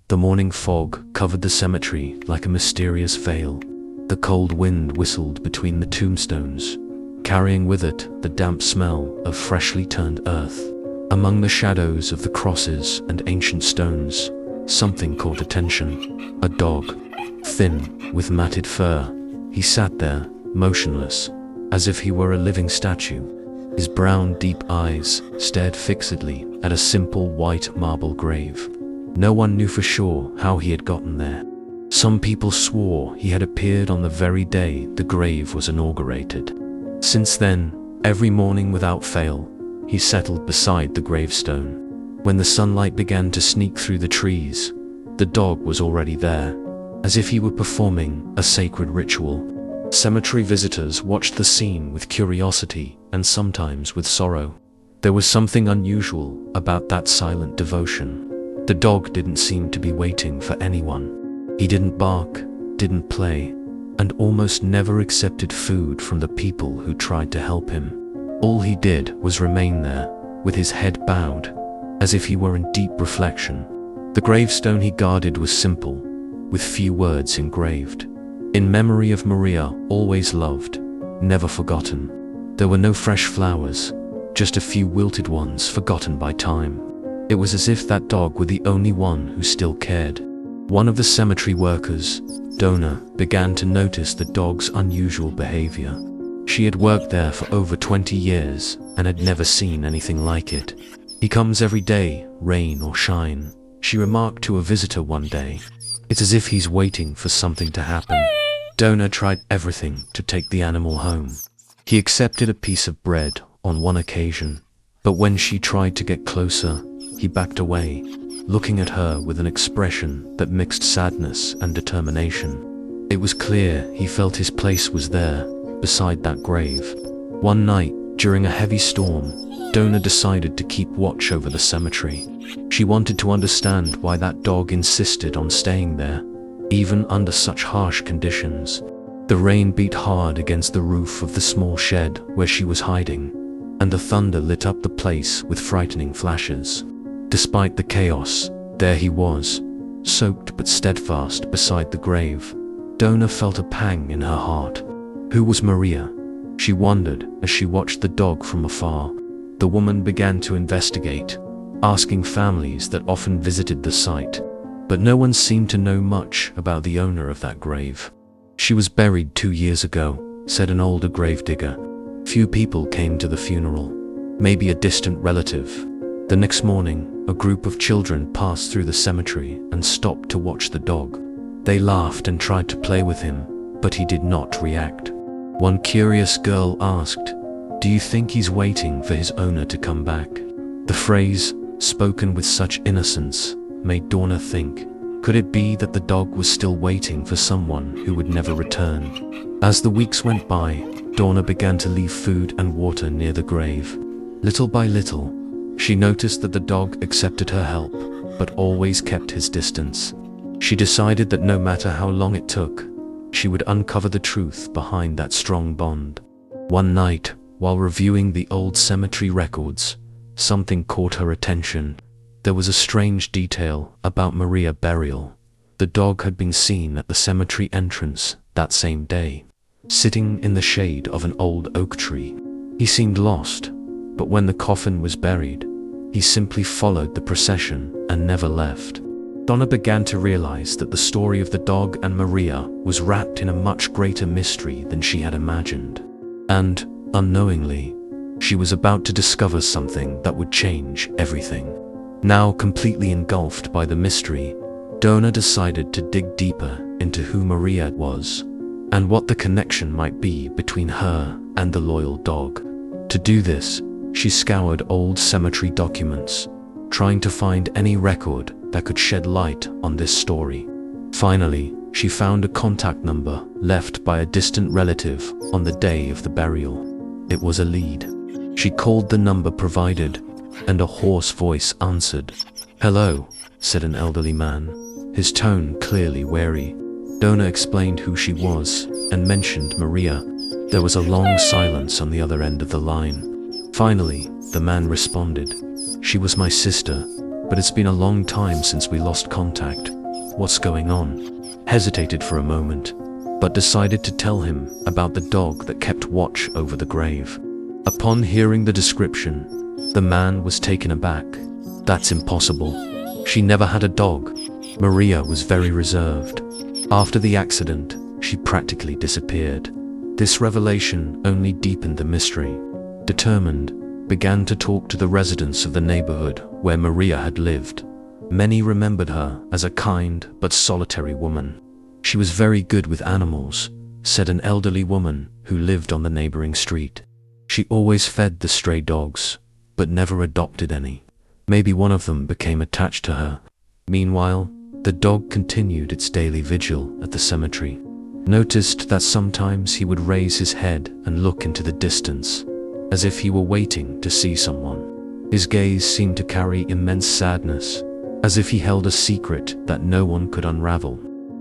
The morning fog covered the cemetery like a mysterious veil. The cold wind whistled between the tombstones, carrying with it the damp smell of freshly turned earth. Among the shadows of the crosses and ancient stones, something caught attention. A dog, thin, with matted fur. He sat there, motionless, as if he were a living statue. His brown, deep eyes stared fixedly at a simple white marble grave. No one knew for sure how he had gotten there. Some people swore he had appeared on the very day the grave was inaugurated. Since then, every morning without fail, he settled beside the gravestone. When the sunlight began to sneak through the trees, the dog was already there, as if he were performing a sacred ritual. Cemetery visitors watched the scene with curiosity and sometimes with sorrow. There was something unusual about that silent devotion. The dog didn't seem to be waiting for anyone. He didn't bark, didn't play, and almost never accepted food from the people who tried to help him. All he did was remain there, with his head bowed, as if he were in deep reflection. The gravestone he guarded was simple, with few words engraved. In memory of Maria, always loved, never forgotten. There were no fresh flowers, just a few wilted ones forgotten by time. It was as if that dog were the only one who still cared. One of the cemetery workers, Donna, began to notice the dog's unusual behavior. She had worked there for over 20 years and had never seen anything like it. "He comes every day, rain or shine," she remarked to a visitor one day. "It's as if he's waiting for something to happen." Donna tried everything to take the animal home. He accepted a piece of bread on one occasion, but when she tried to get closer, he backed away, looking at her with an expression that mixed sadness and determination. It was clear he felt his place was there, beside that grave. One night, during a heavy storm, Donna decided to keep watch over the cemetery. She wanted to understand why that dog insisted on staying there, even under such harsh conditions. The rain beat hard against the roof of the small shed where she was hiding, and the thunder lit up the place with frightening flashes. Despite the chaos, there he was, soaked but steadfast beside the grave. Donna felt a pang in her heart. Who was Maria? She wondered as she watched the dog from afar. The woman began to investigate, asking families that often visited the site, but no one seemed to know much about the owner of that grave. "She was buried 2 years ago," said an older gravedigger. Few people came to the funeral, maybe a distant relative. The next morning, a group of children passed through the cemetery and stopped to watch the dog. They laughed and tried to play with him, but he did not react. One curious girl asked, "Do you think he's waiting for his owner to come back?" The phrase, spoken with such innocence, made Donna think, could it be that the dog was still waiting for someone who would never return? As the weeks went by, Donna began to leave food and water near the grave. Little by little, she noticed that the dog accepted her help, but always kept his distance. She decided that no matter how long it took, she would uncover the truth behind that strong bond. One night, while reviewing the old cemetery records, something caught her attention. There was a strange detail about Maria's burial. The dog had been seen at the cemetery entrance that same day, sitting in the shade of an old oak tree. He seemed lost, but when the coffin was buried, he simply followed the procession and never left. Donna began to realize that the story of the dog and Maria was wrapped in a much greater mystery than she had imagined. And, unknowingly, she was about to discover something that would change everything. Now completely engulfed by the mystery, Donna decided to dig deeper into who Maria was, and what the connection might be between her and the loyal dog. To do this, she scoured old cemetery documents, trying to find any record that could shed light on this story. Finally, she found a contact number left by a distant relative on the day of the burial. It was a lead. She called the number provided, and a hoarse voice answered. "Hello," said an elderly man, his tone clearly weary. Donna explained who she was and mentioned Maria. There was a long silence on the other end of the line. Finally, the man responded. "She was my sister, but it's been a long time since we lost contact. what's going on, hesitated for a moment, but decided to tell him about the dog that kept watch over the grave. Upon hearing the description, the man was taken aback. That's impossible. She never had a dog. Maria was very reserved. After the accident, she practically disappeared. This revelation only deepened the mystery. Determined, began to talk to the residents of the neighborhood where Maria had lived. Many remembered her as a kind but solitary woman. She was very good with animals, said an elderly woman who lived on the neighboring street. She always fed the stray dogs, but never adopted any. Maybe one of them became attached to her. Meanwhile, the dog continued its daily vigil at the cemetery. Noticed that sometimes he would raise his head and look into the distance, as if he were waiting to see someone. His gaze seemed to carry immense sadness, as if he held a secret that no one could unravel.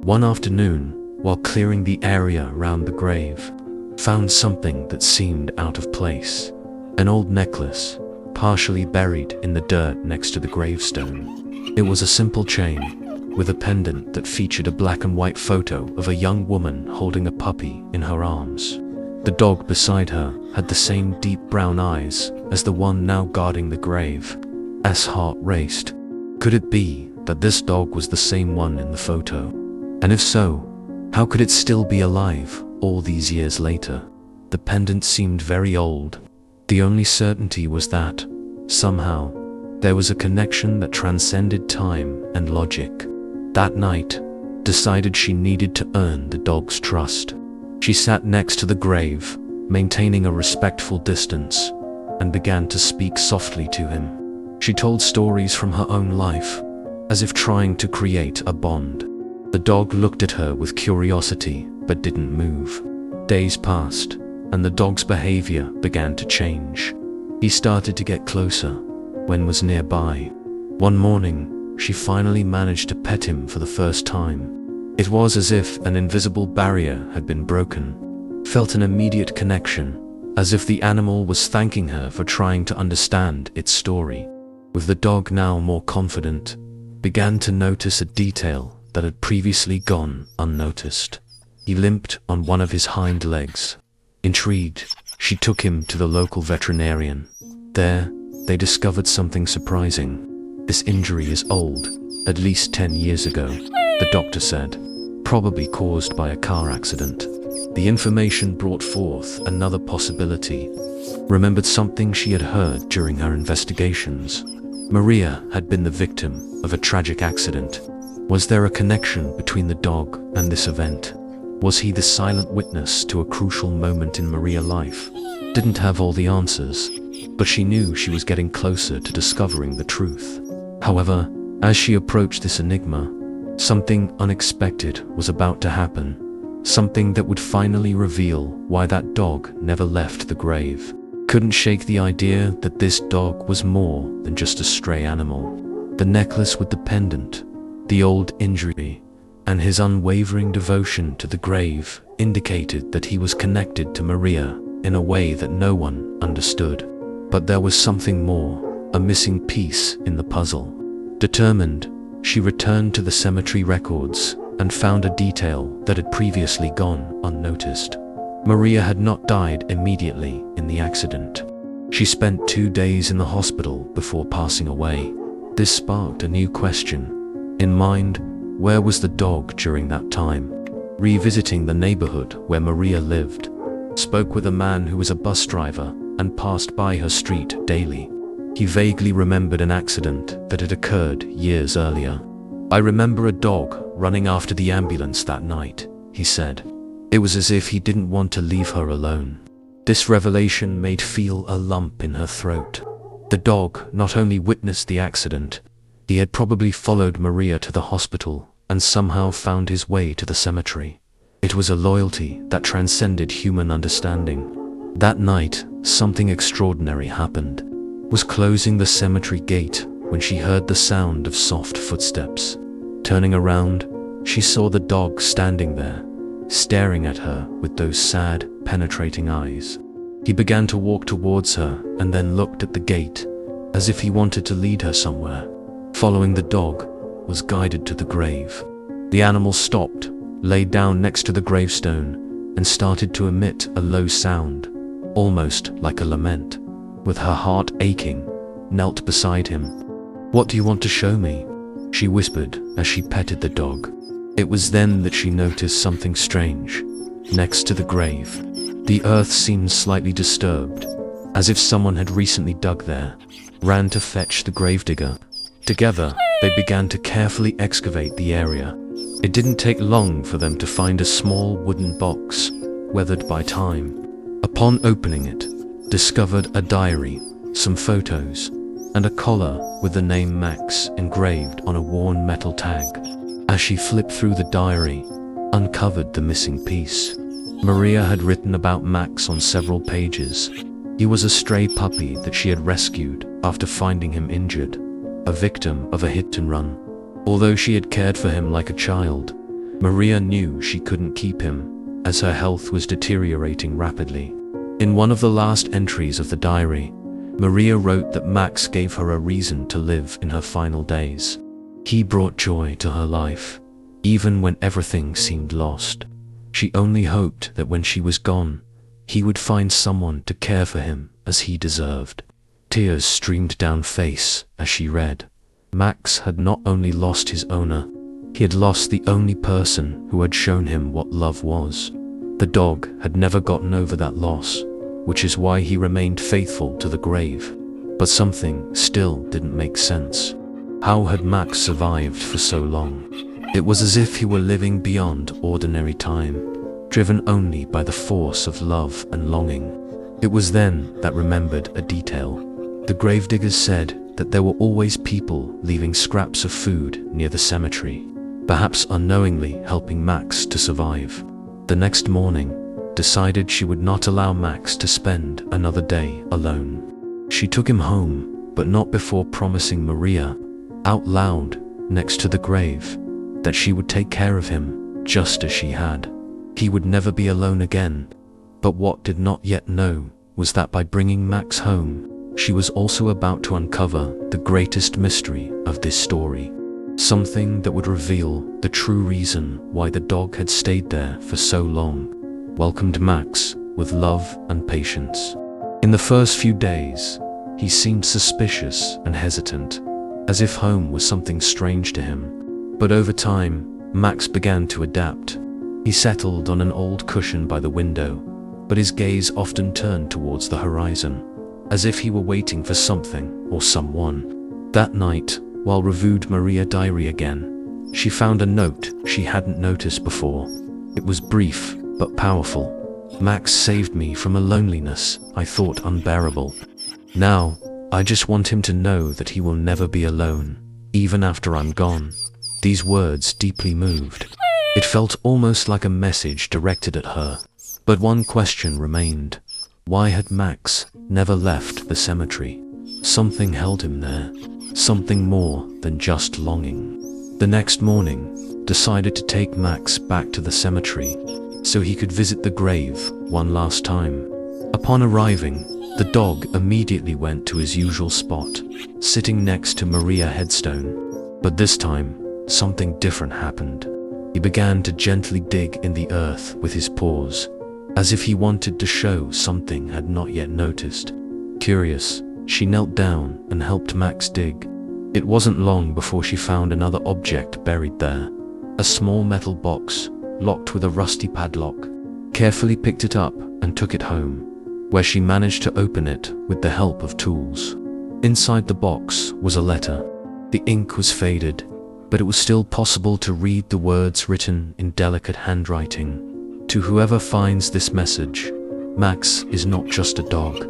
One afternoon, while clearing the area around the grave, found something that seemed out of place. An old necklace, partially buried in the dirt next to the gravestone. It was a simple chain, with a pendant that featured a black and white photo of a young woman holding a puppy in her arms. The dog beside her had the same deep brown eyes as the one now guarding the grave. As heart raced. Could it be that this dog was the same one in the photo? And if so, how could it still be alive all these years later? The pendant seemed very old. The only certainty was that, somehow, there was a connection that transcended time and logic. That night, decided she needed to earn the dog's trust. She sat next to the grave, maintaining a respectful distance, and began to speak softly to him. She told stories from her own life, as if trying to create a bond. The dog looked at her with curiosity, but didn't move. Days passed, and the dog's behavior began to change. He started to get closer when was nearby. One morning, she finally managed to pet him for the first time. It was as if an invisible barrier had been broken. Felt an immediate connection, as if the animal was thanking her for trying to understand its story. With the dog now more confident, began to notice a detail that had previously gone unnoticed. He limped on one of his hind legs. Intrigued, she took him to the local veterinarian. There, they discovered something surprising. This injury is old, at least 10 years ago, the doctor said, probably caused by a car accident. The information brought forth another possibility. Remembered something she had heard during her investigations. Maria had been the victim of a tragic accident. Was there a connection between the dog and this event? Was he the silent witness to a crucial moment in Maria's life? Didn't have all the answers, but she knew she was getting closer to discovering the truth. However, as she approached this enigma, something unexpected was about to happen. Something that would finally reveal why that dog never left the grave. Couldn't shake the idea that this dog was more than just a stray animal. The necklace with the pendant, the old injury, and his unwavering devotion to the grave indicated that he was connected to Maria in a way that no one understood. But there was something more, a missing piece in the puzzle. Determined, she returned to the cemetery records and found a detail that had previously gone unnoticed. Maria had not died immediately in the accident. She spent 2 days in the hospital before passing away. This sparked a new question. In mind, where was the dog during that time? Revisiting the neighborhood where Maria lived, spoke with a man who was a bus driver and passed by her street daily. He vaguely remembered an accident that had occurred years earlier. I remember a dog running after the ambulance that night, he said. It was as if he didn't want to leave her alone. This revelation made feel a lump in her throat. The dog not only witnessed the accident, he had probably followed Maria to the hospital and somehow found his way to the cemetery. It was a loyalty that transcended human understanding. That night, something extraordinary happened. Was closing the cemetery gate when she heard the sound of soft footsteps. Turning around, she saw the dog standing there, staring at her with those sad, penetrating eyes. He began to walk towards her and then looked at the gate, as if he wanted to lead her somewhere. Following the dog, was guided to the grave. The animal stopped, lay down next to the gravestone, and started to emit a low sound, almost like a lament. With her heart aching, knelt beside him. "What do you want to show me?" she whispered as she petted the dog. It was then that she noticed something strange. Next to the grave, the earth seemed slightly disturbed, as if someone had recently dug there. Ran to fetch the gravedigger. Together, they began to carefully excavate the area. It didn't take long for them to find a small wooden box, weathered by time. Upon opening it, discovered a diary, some photos, and a collar with the name Max engraved on a worn metal tag. As she flipped through the diary, uncovered the missing piece. Maria had written about Max on several pages. He was a stray puppy that she had rescued after finding him injured, a victim of a hit and run. Although she had cared for him like a child, Maria knew she couldn't keep him, as her health was deteriorating rapidly. In one of the last entries of the diary, Maria wrote that Max gave her a reason to live in her final days. He brought joy to her life, even when everything seemed lost. She only hoped that when she was gone, he would find someone to care for him as he deserved. Tears streamed down face as she read. Max had not only lost his owner, he had lost the only person who had shown him what love was. The dog had never gotten over that loss, which is why he remained faithful to the grave. But something still didn't make sense. How had Max survived for so long? It was as if he were living beyond ordinary time, driven only by the force of love and longing. It was then that remembered a detail. The gravediggers said that there were always people leaving scraps of food near the cemetery, perhaps unknowingly helping Max to survive. The next morning, decided she would not allow Max to spend another day alone. She took him home, but not before promising Maria, out loud, next to the grave, that she would take care of him, just as she had. He would never be alone again. But what did not yet know was that by bringing Max home, she was also about to uncover the greatest mystery of this story. Something that would reveal the true reason why the dog had stayed there for so long, welcomed Max with love and patience. In the first few days, he seemed suspicious and hesitant, as if home was something strange to him. But over time, Max began to adapt. He settled on an old cushion by the window, but his gaze often turned towards the horizon, as if he were waiting for something or someone. That night, while reviewed Maria's diary again, she found a note she hadn't noticed before. It was brief, but powerful. "Max saved me from a loneliness I thought unbearable. Now, I just want him to know that he will never be alone, even after I'm gone." These words deeply moved. It felt almost like a message directed at her. But one question remained. Why had Max never left the cemetery? Something held him there. Something more than just longing. The next morning, decided to take Max back to the cemetery so he could visit the grave one last time. Upon arriving, the dog immediately went to his usual spot, sitting next to Maria's headstone. But this time, something different happened. He began to gently dig in the earth with his paws, as if he wanted to show something had not yet noticed. Curious, she knelt down and helped Max dig. It wasn't long before she found another object buried there. A small metal box, locked with a rusty padlock. Carefully picked it up and took it home, where she managed to open it with the help of tools. Inside the box was a letter. The ink was faded, but it was still possible to read the words written in delicate handwriting. To whoever finds this message, Max is not just a dog.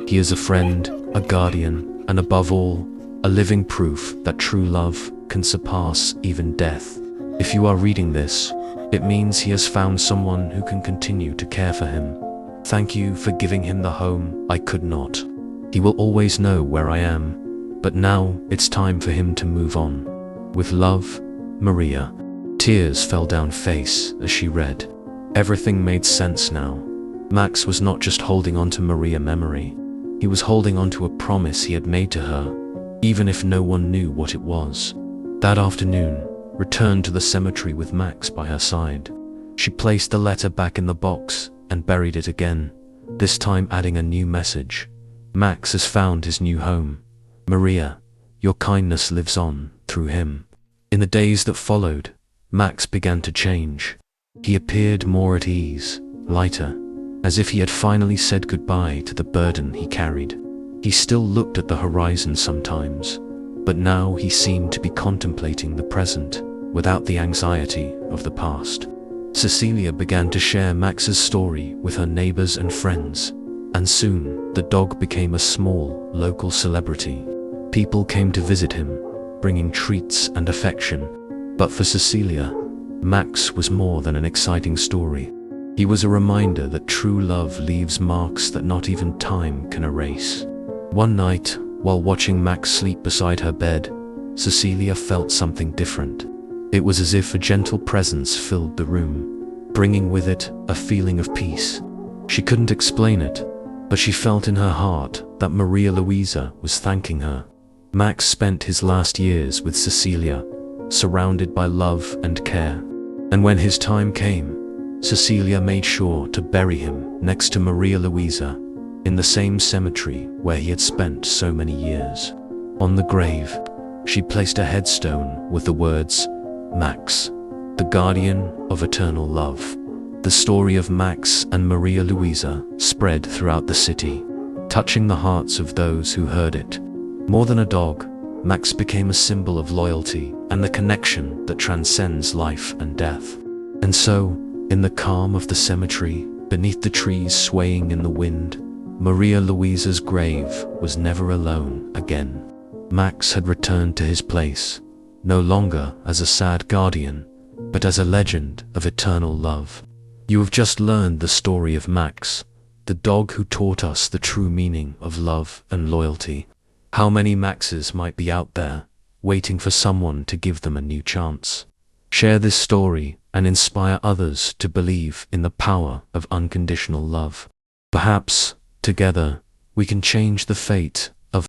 He is a friend, a guardian, and above all, a living proof that true love can surpass even death. If you are reading this, it means he has found someone who can continue to care for him. Thank you for giving him the home I could not. He will always know where I am, but now it's time for him to move on. With love, Maria. Tears fell down face as she read. Everything made sense now. Max was not just holding on to Maria's memory. He was holding on to a promise he had made to her, even if no one knew what it was. That afternoon, returned to the cemetery with Max by her side. She placed the letter back in the box and buried it again, this time adding a new message. Max has found his new home. Maria, your kindness lives on through him. In the days that followed, Max began to change. He appeared more at ease, lighter, as if he had finally said goodbye to the burden he carried. He still looked at the horizon sometimes, but now he seemed to be contemplating the present, without the anxiety of the past. Cecilia began to share Max's story with her neighbors and friends, and soon the dog became a small, local celebrity. People came to visit him, bringing treats and affection. But for Cecilia, Max was more than an exciting story. He was a reminder that true love leaves marks that not even time can erase. One night, while watching Max sleep beside her bed, Cecilia felt something different. It was as if a gentle presence filled the room, bringing with it a feeling of peace. She couldn't explain it, but she felt in her heart that Maria Luisa was thanking her. Max spent his last years with Cecilia, surrounded by love and care. And when his time came, Cecilia made sure to bury him next to Maria Luisa, in the same cemetery where he had spent so many years. On the grave, she placed a headstone with the words, Max, the guardian of eternal love. The story of Max and Maria Luisa spread throughout the city, touching the hearts of those who heard it. More than a dog, Max became a symbol of loyalty and the connection that transcends life and death. And so, in the calm of the cemetery, beneath the trees swaying in the wind, Maria Luisa's grave was never alone again. Max had returned to his place, no longer as a sad guardian, but as a legend of eternal love. You have just learned the story of Max, the dog who taught us the true meaning of love and loyalty. How many Maxes might be out there, waiting for someone to give them a new chance? Share this story and inspire others to believe in the power of unconditional love. Perhaps, together, we can change the fate